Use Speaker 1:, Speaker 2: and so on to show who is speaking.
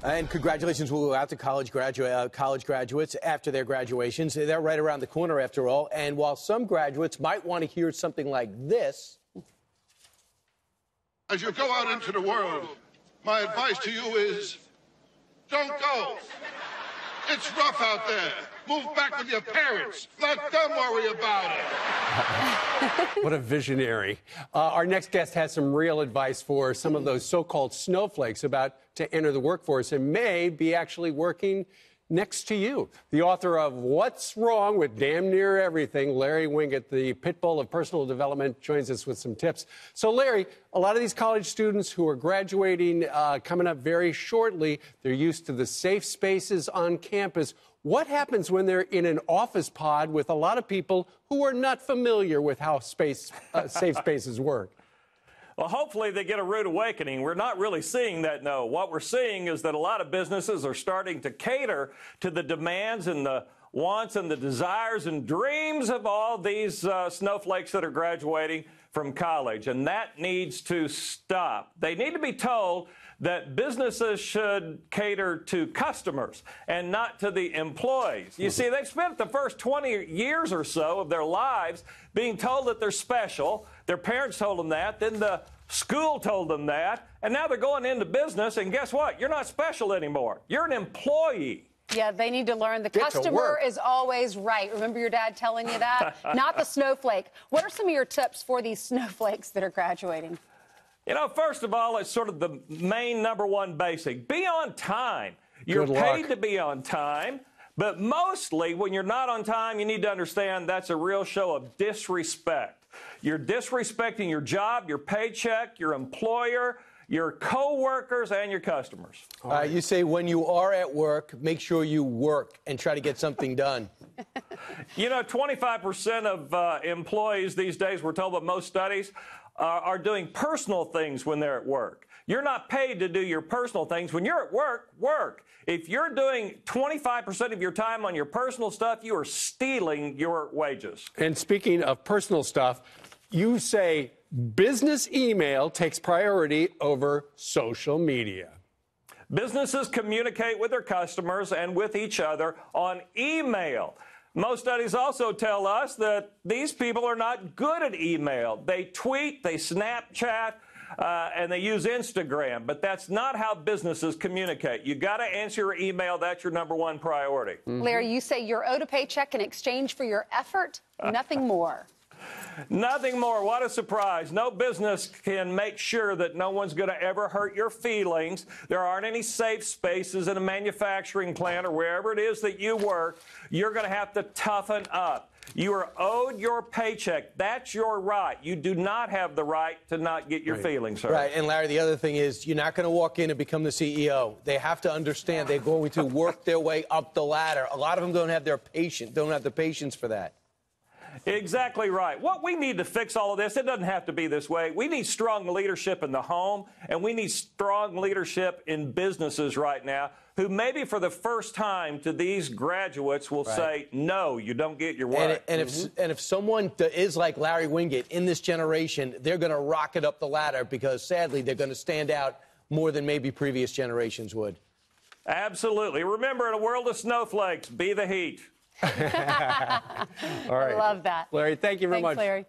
Speaker 1: And congratulations will go out to college graduates after their graduations. They're right around the corner, after all. And while some graduates might want to hear something like this.
Speaker 2: As you go out into the world, my advice to you is, don't go. It's rough out there. Move back with your parents. Let them worry about it.
Speaker 3: What a visionary. Our next guest has some real advice for some of those so-called snowflakes about to enter the workforce and may be actually working next to you. The author of What's Wrong with Damn Near Everything, Larry Wingett, the pit bull of personal development, joins us with some tips. So, Larry, a lot of these college students who are graduating coming up very shortly, they're used to the safe spaces on campus. What happens when they're in an office pod with a lot of people who are not familiar with how safe spaces work?
Speaker 4: Well, hopefully they get a rude awakening. We're not really seeing that, no. What we're seeing is that a lot of businesses are starting to cater to the demands and the wants and the desires and dreams of all these snowflakes that are graduating from college, and that needs to stop. They need to be told that businesses should cater to customers and not to the employees. You see, they've spent the first 20 years or so of their lives being told that they're special. Their parents told them that, then the school told them that, and now they're going into business, and guess what? You're not special anymore. You're an employee.
Speaker 5: Yeah, they need to learn the customer is always right. Remember your dad telling you that? Not the snowflake. What are some of your tips for these snowflakes that are graduating?
Speaker 4: You know, first of all, it's sort of the main #1 basic. Be on time. You're paid to be on time, but mostly when you're not on time, you need to understand that's a real show of disrespect. You're disrespecting your job, your paycheck, your employer, your co-workers, and your customers.
Speaker 1: You say when you are at work, make sure you work and try to get something done.
Speaker 4: You know, 25% of employees these days, we're told by most studies, are doing personal things when they're at work. You're not paid to do your personal things. When you're at work, work. If you're doing 25% of your time on your personal stuff, you are stealing your wages.
Speaker 3: And speaking of personal stuff, you say business email takes priority over social media.
Speaker 4: Businesses communicate with their customers and with each other on email. Most studies also tell us that these people are not good at email. They tweet, they Snapchat, and they use Instagram. But that's not how businesses communicate. You got to answer your email. That's your #1 priority.
Speaker 5: Larry, you say you're owed a paycheck in exchange for your effort? Nothing more.
Speaker 4: Nothing more. What a surprise. No business can make sure that no one's going to ever hurt your feelings. There aren't any safe spaces in a manufacturing plant or wherever it is that you work. You're going to have to toughen up. You are owed your paycheck. That's your right. You do not have the right to not get your feelings hurt.
Speaker 1: Right. And, Larry, the other thing is you're not going to walk in and become the CEO. They have to understand they're going to work their way up the ladder. A lot of them don't have the patience for that.
Speaker 4: Exactly right. What we need to fix all of this, it doesn't have to be this way. We need strong leadership in the home, and we need strong leadership in businesses right now who maybe for the first time to these graduates will say, no, you don't get your work.
Speaker 1: And if someone is like Larry Wingett in this generation, they're going to rocket up the ladder because, sadly, they're going to stand out more than maybe previous generations would.
Speaker 4: Absolutely. Remember, in a world of snowflakes, be the heat.
Speaker 3: All right.
Speaker 5: I love that.
Speaker 3: Larry, thank you very much.
Speaker 5: Larry.